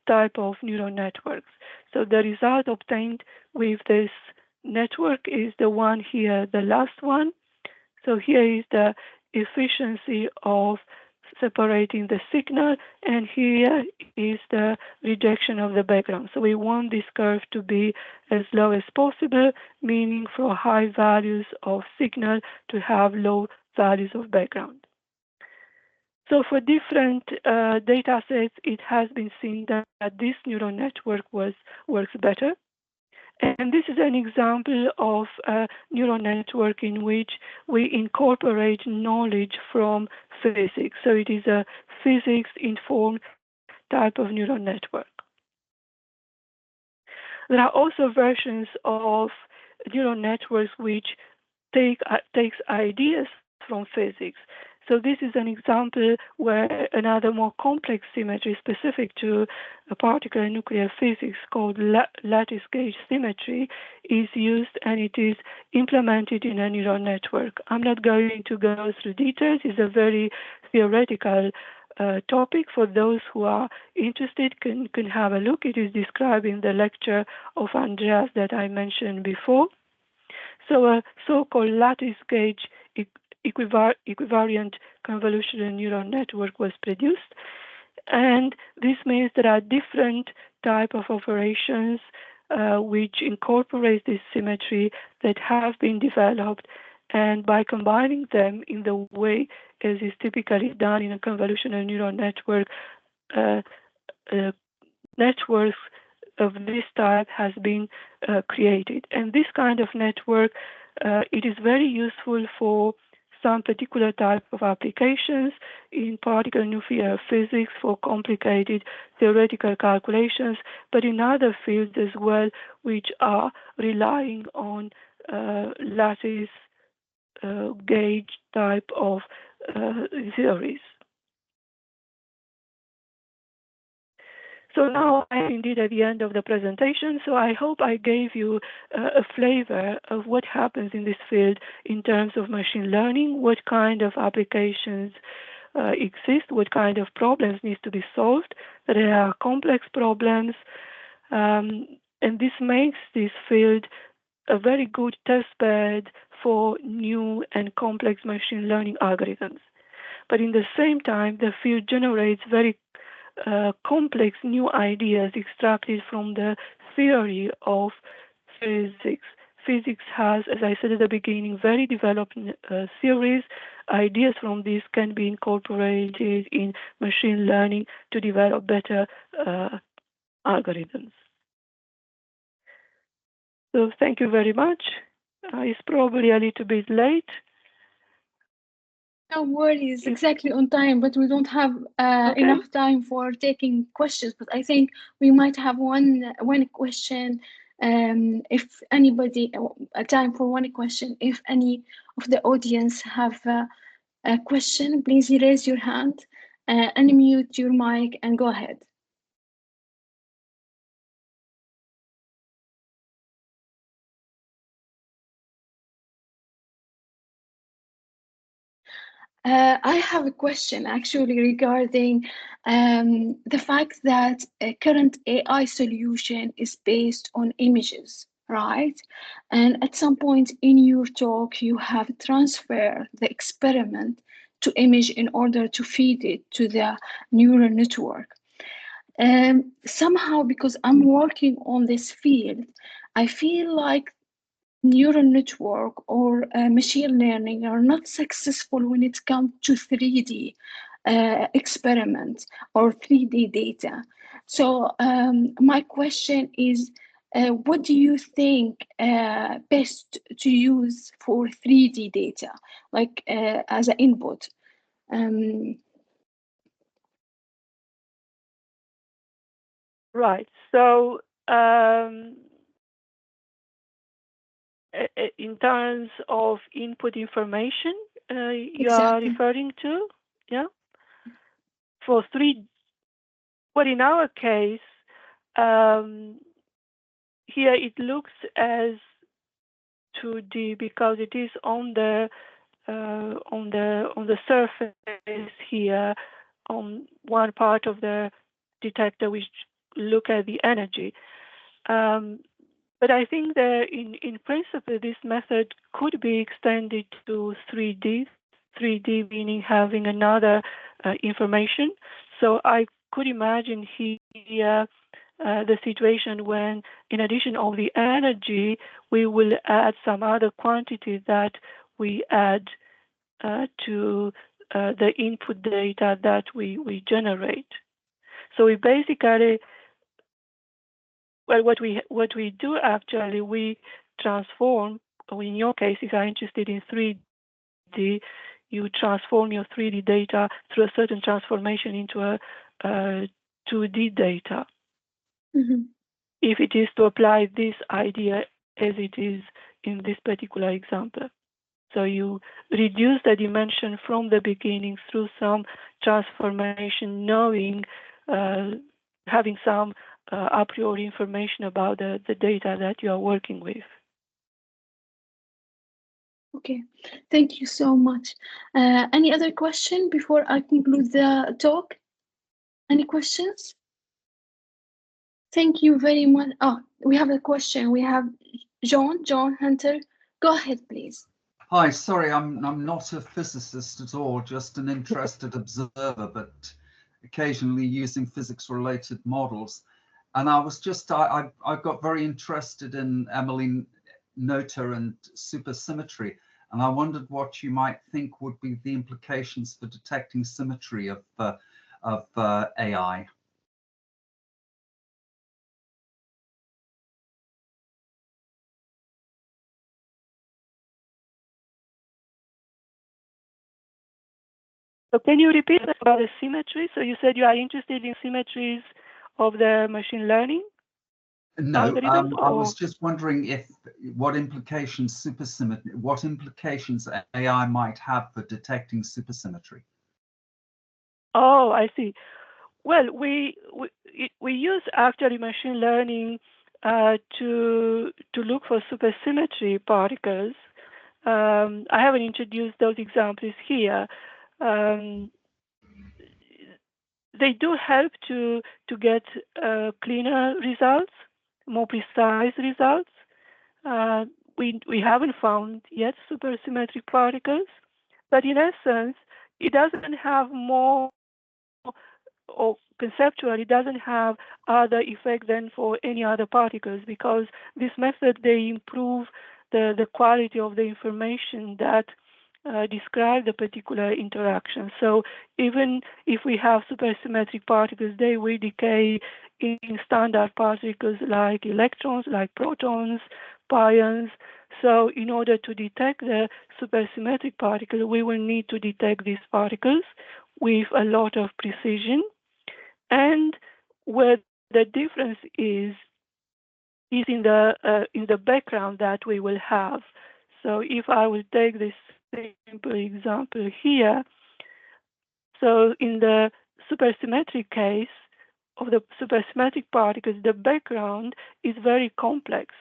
type of neural networks. So the result obtained with this network is the one here, the last one. So here is the efficiency of separating the signal, and here is the rejection of the background. So we want this curve to be as low as possible, meaning for high values of signal to have low values of background. So for different data sets, it has been seen that this neural network works better. And this is an example of a neural network in which we incorporate knowledge from physics. So it is a physics-informed type of neural network. There are also versions of neural networks which takes ideas from physics. So this is an example where another more complex symmetry specific to a particle and nuclear physics called lattice gauge symmetry is used, and it is implemented in a neural network. I'm not going to go through details. It's a very theoretical topic. For those who are interested, can have a look. It is described in the lecture of Andreas that I mentioned before. So a so-called lattice gauge equivariant convolutional neural network was produced, and this means there are different type of operations which incorporate this symmetry that have been developed, and by combining them in the way as is typically done in a convolutional neural network, networks of this type has been created. And this kind of network, it is very useful for some particular type of applications in particle nuclear physics for complicated theoretical calculations, but in other fields as well, which are relying on lattice gauge type of theories. So now I'm indeed at the end of the presentation, so I hope I gave you a flavor of what happens in this field in terms of machine learning, what kind of applications exist, what kind of problems need to be solved. There are complex problems, and this makes this field a very good test bed for new and complex machine learning algorithms. But in the same time, the field generates very complex new ideas extracted from the theory of physics. Physics has, as I said at the beginning, very developed theories. Ideas from this can be incorporated in machine learning to develop better algorithms. So thank you very much. It's probably a little bit late. No worries, exactly on time, but we don't have enough time for taking questions. But I think we might have one question. If anybody, time for one question, if any of the audience have a question, please raise your hand, unmute your mic, and go ahead. I have a question actually regarding the fact that a current AI solution is based on images, right? And at some point in your talk, you have transferred the experiment to image in order to feed it to the neural network. Somehow, because I'm working on this field, I feel like neural network or machine learning are not successful when it comes to 3D experiments or 3D data. So my question is, what do you think best to use for 3D data, like as an input? Right. So in terms of input information, you are Exactly. referring to, yeah? For 3D, well, in our case, here it looks as 2D because it is on the surface here on one part of the detector which look at the energy. But I think that in principle this method could be extended to 3D. 3D meaning having another information. So I could imagine here the situation when, in addition of the energy, we will add some other quantity that we add to the input data that we generate. So we basically, well, what we do actually, we transform. Or in your case, if you're interested in 3D, you transform your 3D data through a certain transformation into a 2D data. Mm-hmm. If it is to apply this idea as it is in this particular example. So you reduce the dimension from the beginning through some transformation, knowing, having some a priori information about the data that you are working with. Okay, thank you so much. Any other question before I conclude the talk? Any questions? Thank you very much. Oh, we have a question. We have John Hunter. Go ahead, please. Hi, sorry, I'm not a physicist at all, just an interested observer, but occasionally using physics-related models. And I was just, I got very interested in Emily Noether and supersymmetry, and I wondered what you might think would be the implications for detecting symmetry of AI. So can you repeat about the symmetry? So you said you are interested in symmetries of the machine learning? No, I was just wondering what implications AI might have for detecting supersymmetry. Oh, I see. Well, we use actually machine learning to look for supersymmetry particles. I haven't introduced those examples here. They do help to get cleaner results, more precise results. We haven't found yet supersymmetric particles, but in essence, it doesn't have more, or conceptually doesn't have other effect than for any other particles, because this method, they improve the quality of the information that describe the particular interaction. So even if we have supersymmetric particles, they will decay in standard particles like electrons, like protons, pions. So in order to detect the supersymmetric particle, we will need to detect these particles with a lot of precision. And where the difference is in the background that we will have. So if I will take this simple example here. So in the supersymmetric case of the supersymmetric particles, the background is very complex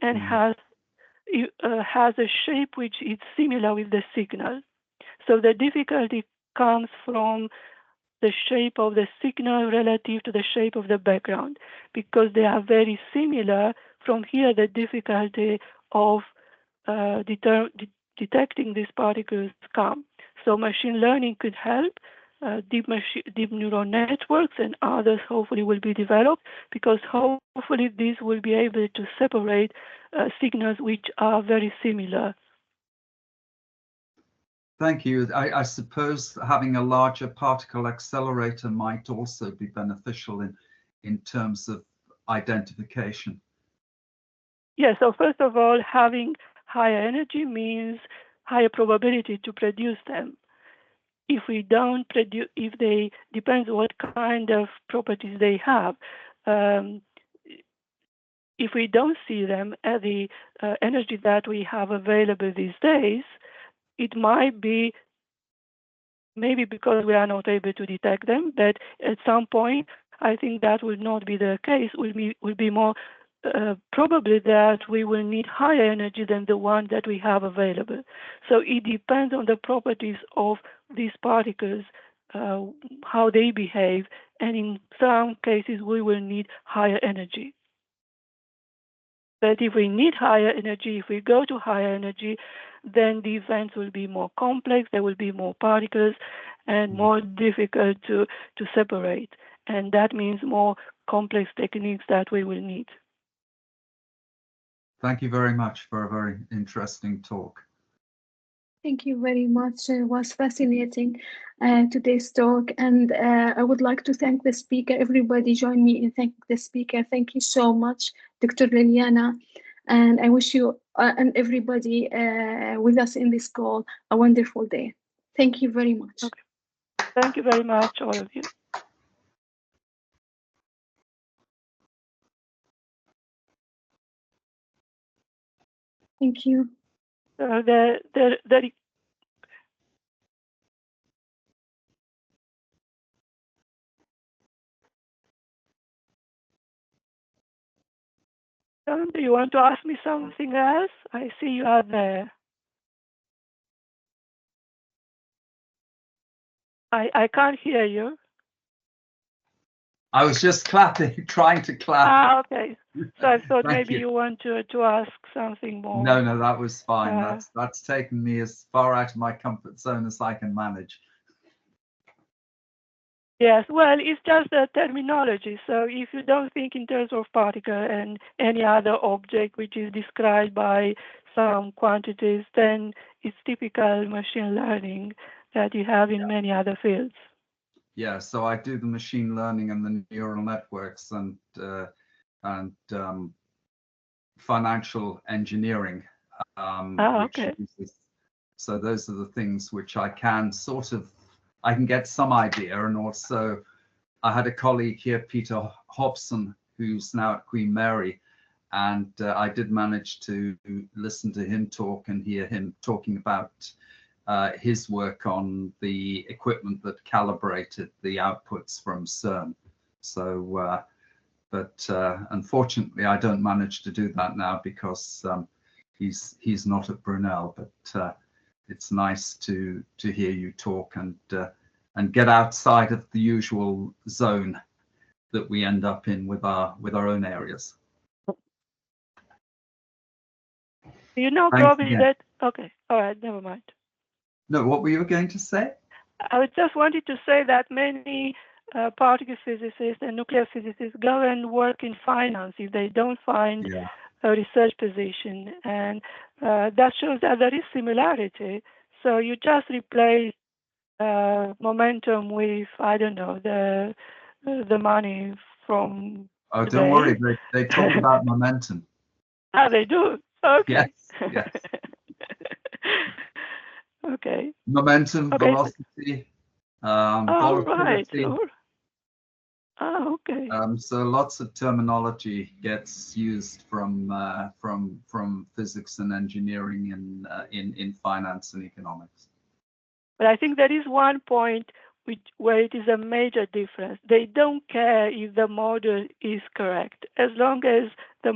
and has a shape which is similar with the signal. So the difficulty comes from the shape of the signal relative to the shape of the background, because they are very similar. From here, the difficulty of detecting these particles come. So machine learning could help. Deep neural networks and others hopefully will be developed, because hopefully these will be able to separate signals which are very similar. Thank you. I suppose having a larger particle accelerator might also be beneficial in terms of identification. Yes, so first of all, having higher energy means higher probability to produce them. If we don't produce, if they, depends what kind of properties they have. If we don't see them at the energy that we have available these days, it might be maybe because we are not able to detect them, but at some point, I think that will not be the case. Will be more probably that we will need higher energy than the one that we have available. So it depends on the properties of these particles, how they behave, and in some cases we will need higher energy. But if we need higher energy, if we go to higher energy, then the events will be more complex, there will be more particles and more difficult to separate. And that means more complex techniques that we will need. Thank you very much for a very interesting talk. Thank you very much. It was fascinating, today's talk. And I would like to thank the speaker. Everybody join me in thanking the speaker. Thank you so much, Dr. Liliana. And I wish you and everybody with us in this call a wonderful day. Thank you very much. Okay. Thank you very much, all of you. Thank you. Do you want to ask me something else? I see you are there. I can't hear you. I was just clapping, trying to clap. Ah, okay. So I thought maybe you want to ask something more. No, that was fine. That's taken me as far out of my comfort zone as I can manage. Yes, well, it's just a terminology. So if you don't think in terms of particle and any other object which is described by some quantities, then it's typical machine learning that you have in many other fields. Yeah, so I do the machine learning and the neural networks and financial engineering, which uses, so those are the things which I can I can get some idea. And also I had a colleague here, Peter Hobson, who's now at Queen Mary, and I did manage to listen to him talk and hear him talking about his work on the equipment that calibrated the outputs from CERN. So, but unfortunately, I don't manage to do that now because he's not at Brunel. But it's nice to hear you talk and get outside of the usual zone that we end up in with our own areas. You know, Thanks probably again. that. Okay, all right, never mind. No, what were you going to say? I just wanted to say that many particle physicists and nuclear physicists go and work in finance if they don't find a research position, and that shows that there is similarity. So you just replace momentum with, I don't know, the money from. Oh, today. don't worry, they talk about momentum. Ah, they do. Okay. Yes. Okay. Momentum, velocity, volatility. Right. Oh, okay. So lots of terminology gets used from physics and engineering in finance and economics. But I think there is one point where it is a major difference. They don't care if the model is correct, as long as the